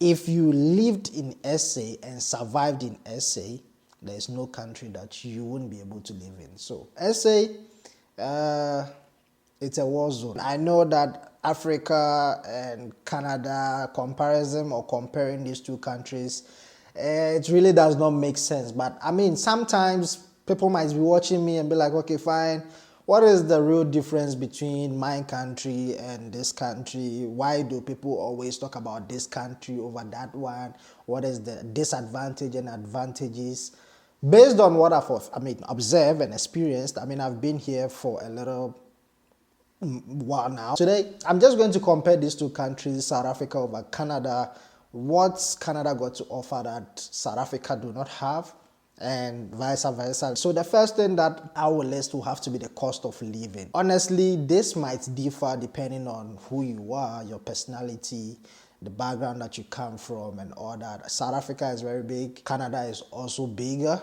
If you lived in SA and survived in SA, there's no country that you wouldn't be able to live in. So SA, it's a war zone. I know that Africa and Canada comparison or comparing these two countries, it really does not make sense. But I mean, sometimes people might be watching me and be like, okay, fine. What is the real difference between my country and this country? Why do people always talk about this country over that one? What is the disadvantage and advantages? Based on what I've observed and experienced, I've been here for a little while now. Today, I'm just going to compare these two countries, South Africa over Canada. What's Canada got to offer that South Africa do not have? And vice versa. So the first thing that I will list will have to be the cost of living. Honestly, this might differ depending on who you are, your personality, the background that you come from and all that. South Africa is very big. Canada is also bigger.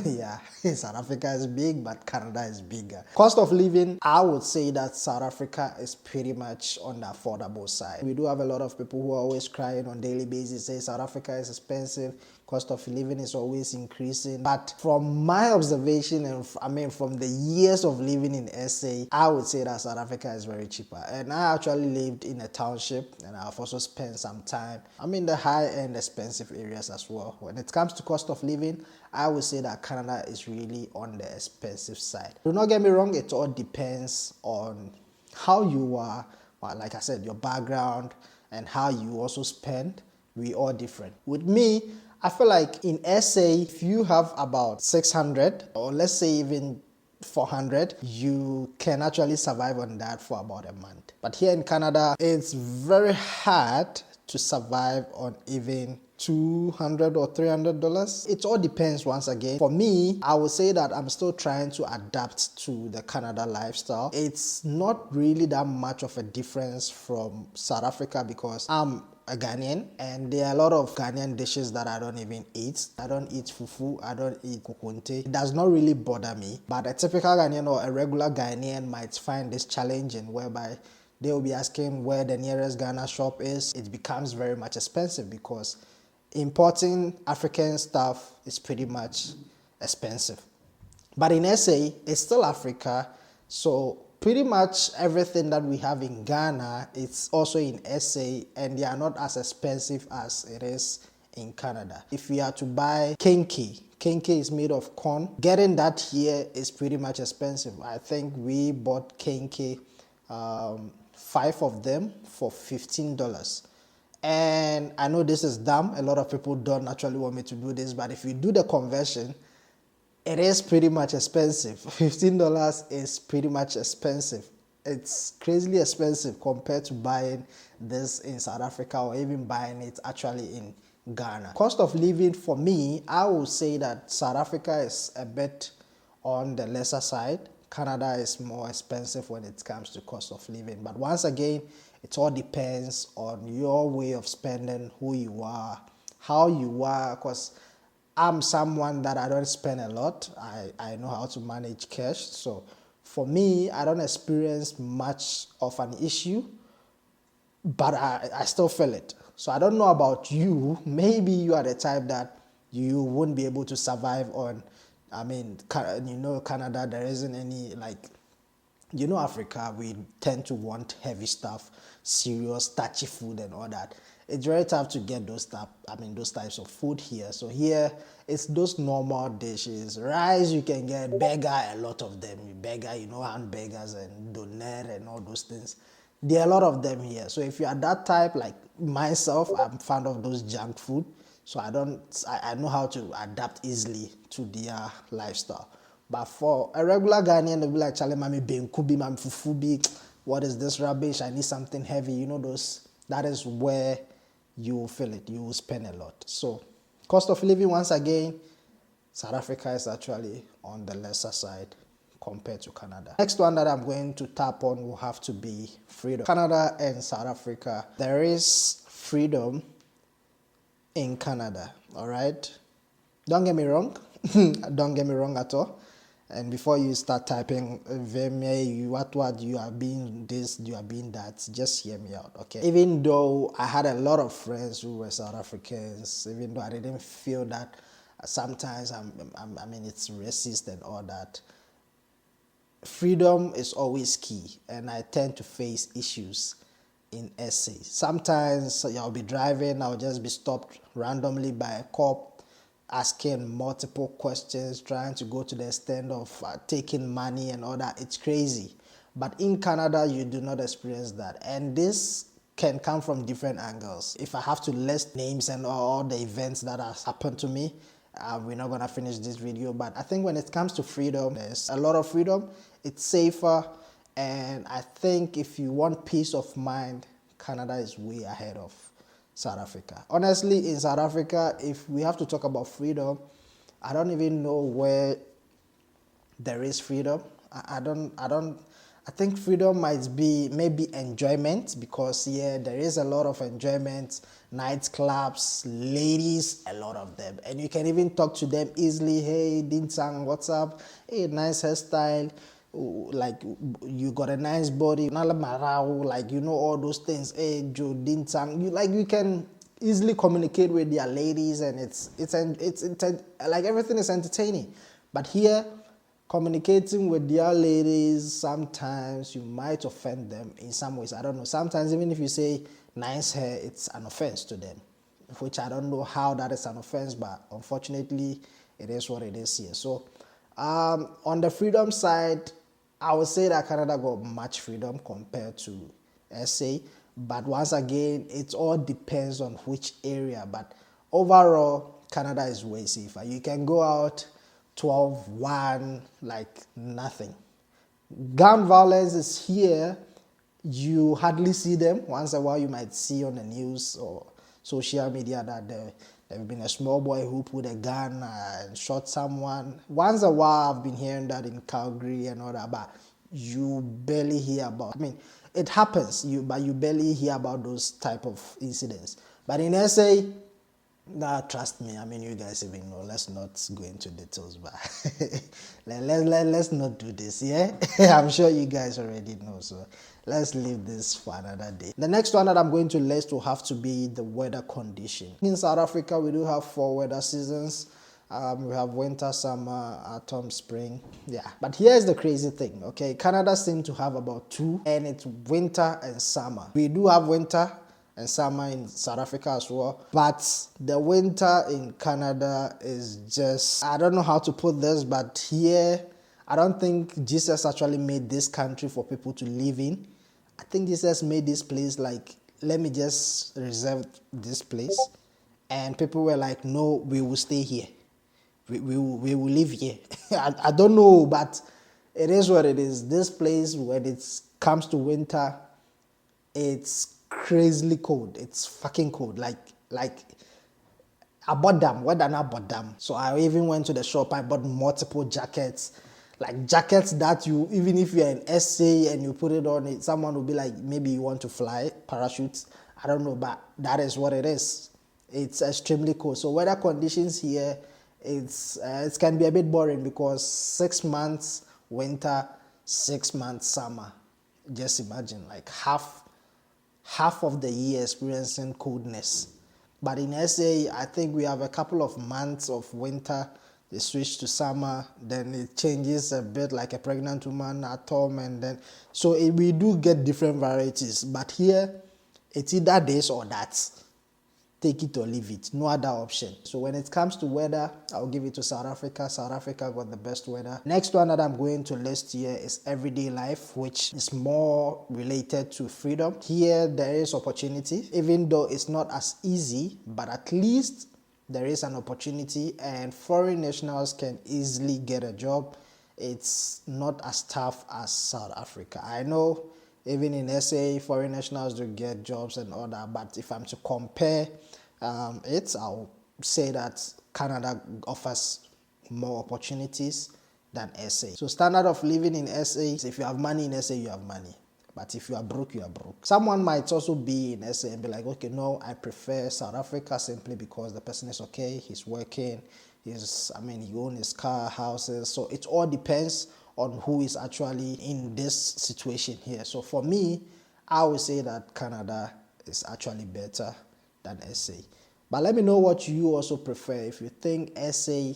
Yeah, South Africa is big, but Canada is bigger. Cost of living, I would say that South Africa is pretty much on the affordable side. We do have a lot of people who are always crying on a daily basis, say South Africa is expensive, cost of living is always increasing. But from my observation and from the years of living in SA, I would say that South Africa is very cheaper. And I actually lived in a township and I've also spent some time in the high-end expensive areas as well. When it comes to cost of living, I would say that Canada is really on the expensive side. Do not get me wrong, it all depends on how you are, like I said, your background and how you also spend. We all different. With me, I feel like in SA, if you have about 600 or let's say even 400, you can actually survive on that for about a month. But here in Canada, it's very hard to survive on even $200 or $300. It all depends once again. For me, I would say that I'm still trying to adapt to the Canada lifestyle. It's not really that much of a difference from South Africa because I'm a Ghanaian and there are a lot of Ghanaian dishes that I don't even eat. I don't eat fufu, I don't eat kokonte. It does not really bother me, but a typical Ghanaian or a regular Ghanaian might find this challenging, whereby they will be asking where the nearest Ghana shop is. It becomes very much expensive because importing African stuff is pretty much expensive. But in SA, it's still Africa, so pretty much everything that we have in Ghana, it's also in SA, and they are not as expensive as it is in Canada. If we are to buy kenke is made of corn. Getting that here is pretty much expensive. I think we bought kenke, 5 of them for $15. And I know this is dumb. A lot of people don't actually want me to do this, but if you do the conversion, it is pretty much expensive. $15 is pretty much expensive. It's crazily expensive compared to buying this in South Africa or even buying it actually in Ghana. Cost of living for me, I would say that South Africa is a bit on the lesser side. Canada is more expensive when it comes to cost of living. But once again, it all depends on your way of spending, who you are, how you are, because I'm someone that I don't spend a lot. I know how to manage cash. So for me, I don't experience much of an issue, but I still feel it. So I don't know about you. Maybe you are the type that you won't be able to survive on, Canada, there isn't any, Africa, we tend to want heavy stuff, serious, starchy food and all that. It's very tough to get those types of food here. So here, it's those normal dishes. Rice, you can get burger, a lot of them. Burger, hamburgers and donut and all those things. There are a lot of them here. So if you are that type, like myself, I'm fan of those junk food. So I know how to adapt easily to their lifestyle. But for a regular Ghanaian, they'll be like, Chale, mami benkubi, mami fufubi, what is this rubbish? I need something heavy. That is where you will feel it. You will spend a lot. So cost of living, once again, South Africa is actually on the lesser side compared to Canada. Next one that I'm going to tap on will have to be freedom. Canada and South Africa, there is freedom in Canada, all right? Don't get me wrong. Don't get me wrong at all. And before you start typing Vhim, what you are being this, you are being that, just hear me out, okay? Even though I had a lot of friends who were South Africans, even though I didn't feel that sometimes I mean it's racist and all that, freedom is always key, and I tend to face issues in SA. Sometimes I'll be driving, I'll just be stopped randomly by a cop asking multiple questions, trying to go to the extent of taking money and all that. It's crazy. But in Canada, you do not experience that. And this can come from different angles. If I have to list names and all the events that has happened to me, we're not gonna finish this video, but I think when it comes to freedom, there's a lot of freedom. It's safer, and I think if you want peace of mind, Canada is way ahead of South Africa. Honestly, in South Africa, if we have to talk about freedom, I don't even know where there is freedom. I think freedom might be maybe enjoyment, because yeah, there is a lot of enjoyment, nightclubs, ladies, a lot of them, and you can even talk to them easily. Hey, Dinsang, what's up? Hey, nice hairstyle. Like, you got a nice body, like, you know, all those things. Hey, Joe, Dinsang, you can easily communicate with their ladies, and it's like everything is entertaining. But here, communicating with their ladies, sometimes you might offend them in some ways. I don't know. Sometimes even if you say nice hair, it's an offense to them, which I don't know how that is an offense, but unfortunately, it is what it is here. So, on the freedom side, I would say that Canada got much freedom compared to SA. But once again, it all depends on which area. But overall, Canada is way safer. You can go out 12-1 like nothing. Gun violence is here. You hardly see them. Once in a while, you might see on the news or social media that there have been a small boy who put a gun and shot someone. Once in a while, I've been hearing that in Calgary and all that, but you barely hear about. I mean, it happens, but you barely hear about those type of incidents. But in SA, nah, trust me. I mean, you guys even know. Let's not go into details, but let's not do this. Yeah, I'm sure you guys already know. So let's leave this for another day. The next one that I'm going to list will have to be the weather condition. In South Africa, we do have 4 weather seasons. We have winter, summer, autumn, spring. Yeah, but here's the crazy thing. Okay, Canada seems to have about 2, and it's winter and summer. We do have winter and summer in South Africa as well, but the winter in Canada is just, I don't know how to put this, but here, I don't think Jesus actually made this country for people to live in. I think Jesus made this place like, let me just reserve this place, and people were like, no, we will stay here. We will live here. I don't know, but it is what it is. This place, when it comes to winter, it's crazily cold. It's fucking cold. Like I bought them. What did I bought them? So I even went to the shop. I bought multiple jackets. Like jackets that you, even if you're in SA and you put it on, someone will be like, maybe you want to fly, parachutes. I don't know, but that is what it is. It's extremely cold. So weather conditions here, it can be a bit boring, because 6 months winter, 6 months summer. Just imagine, like half of the year experiencing coldness. But in SA, I think we have a couple of months of winter. They switch to summer, then it changes a bit like a pregnant woman, autumn, and then so we do get different varieties. But here, it's either this or that. Take it or leave it. No other option. So when it comes to weather, I'll give it to South Africa. South Africa got the best weather. Next one that I'm going to list here is everyday life, which is more related to freedom. Here, there is opportunity, even though it's not as easy, but at least there is an opportunity, and foreign nationals can easily get a job. It's not as tough as South Africa. I know even in SA, foreign nationals do get jobs and all that, but if I'm to compare I'll say that Canada offers more opportunities than SA. So standard of living in SA, if you have money in SA, you have money. But if you are broke, you are broke. Someone might also be in SA and be like, okay, no, I prefer South Africa simply because the person is okay, he's working, he owns his car, houses. So it all depends on who is actually in this situation here. So for me, I would say that Canada is actually better than SA. But let me know what you also prefer. If you think SA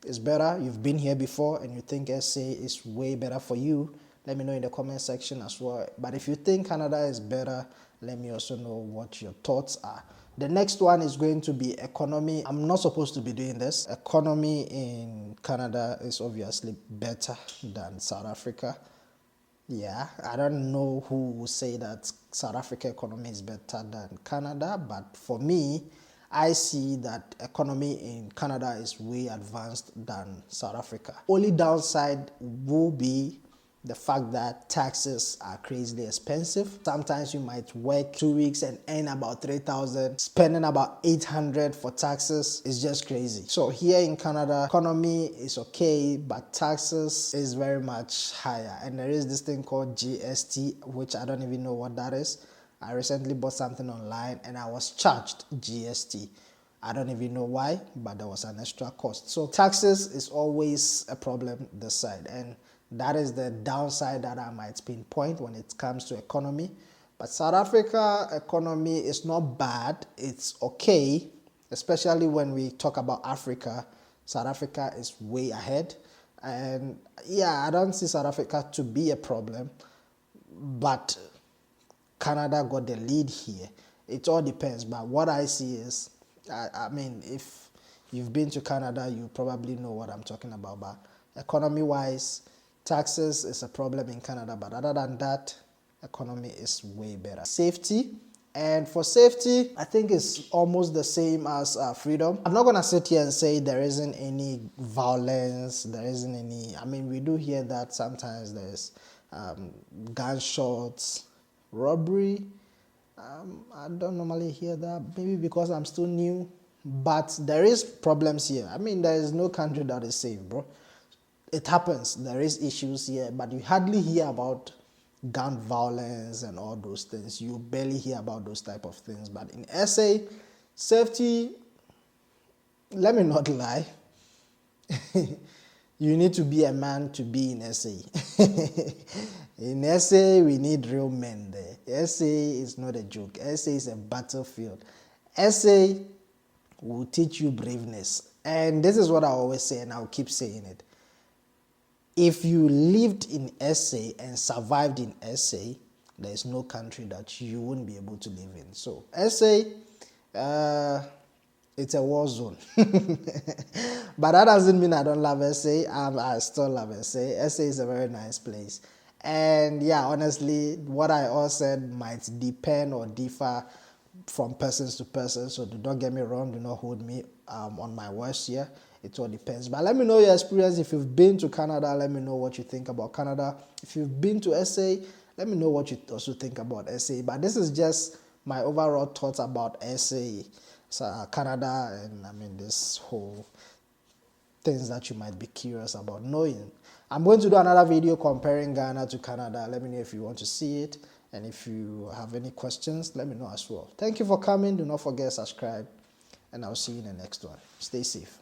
is better, you've been here before and you think SA is way better for you, let me know in the comment section as well. But if you think Canada is better, let me also know what your thoughts are. The next one is going to be economy. I'm not supposed to be doing this. Economy in Canada is obviously better than South Africa. Yeah, I don't know who will say that South Africa economy is better than Canada, but for me, I see that economy in Canada is way advanced than South Africa. Only downside will be the fact that taxes are crazily expensive. Sometimes you might work 2 weeks and earn about 3,000, spending about 800 for taxes is just crazy. So here in Canada, economy is okay, but taxes is very much higher. And there is this thing called GST, which I don't even know what that is. I recently bought something online and I was charged GST. I don't even know why, but there was an extra cost. So taxes is always a problem this side, and that is the downside that I might pinpoint when it comes to economy. But South Africa economy is not bad, it's okay, especially when we talk about Africa. South Africa is way ahead, and yeah, I don't see South Africa to be a problem, but Canada got the lead here. It all depends, but what I see is, I mean, if you've been to Canada, you probably know what I'm talking about. But economy-wise, taxes is a problem in Canada, but other than that, economy is way better. Safety, and for safety, I think it's almost the same as freedom. I'm not gonna sit here and say there isn't any violence, there isn't any. I mean, we do hear that sometimes there's gunshots, robbery. I don't normally hear that, maybe because I'm still new, but there is problems here. I mean, there is no country that is safe, bro. It happens, there is issues here, but you hardly hear about gun violence and all those things. You barely hear about those type of things. But in SA, safety, let me not lie, you need to be a man to be in SA. In SA, we need real men there. SA is not a joke. SA is a battlefield. SA will teach you braveness. And this is what I always say, and I'll keep saying it. If you lived in SA and survived in SA, there is no country that you wouldn't be able to live in. So SA, it's a war zone. But that doesn't mean I don't love SA. I still love SA. SA is a very nice place. And yeah, honestly, what I all said might depend or differ from person to person. So don't get me wrong, do not hold me on my words here. It all depends. But let me know your experience. If you've been to Canada, let me know what you think about Canada. If you've been to SA, let me know what you also think about SA. But this is just my overall thoughts about SA, Canada, and I mean this whole things that you might be curious about knowing. I'm going to do another video comparing Ghana to Canada. Let me know if you want to see it. And if you have any questions, let me know as well. Thank you for coming. Do not forget to subscribe. And I'll see you in the next one. Stay safe.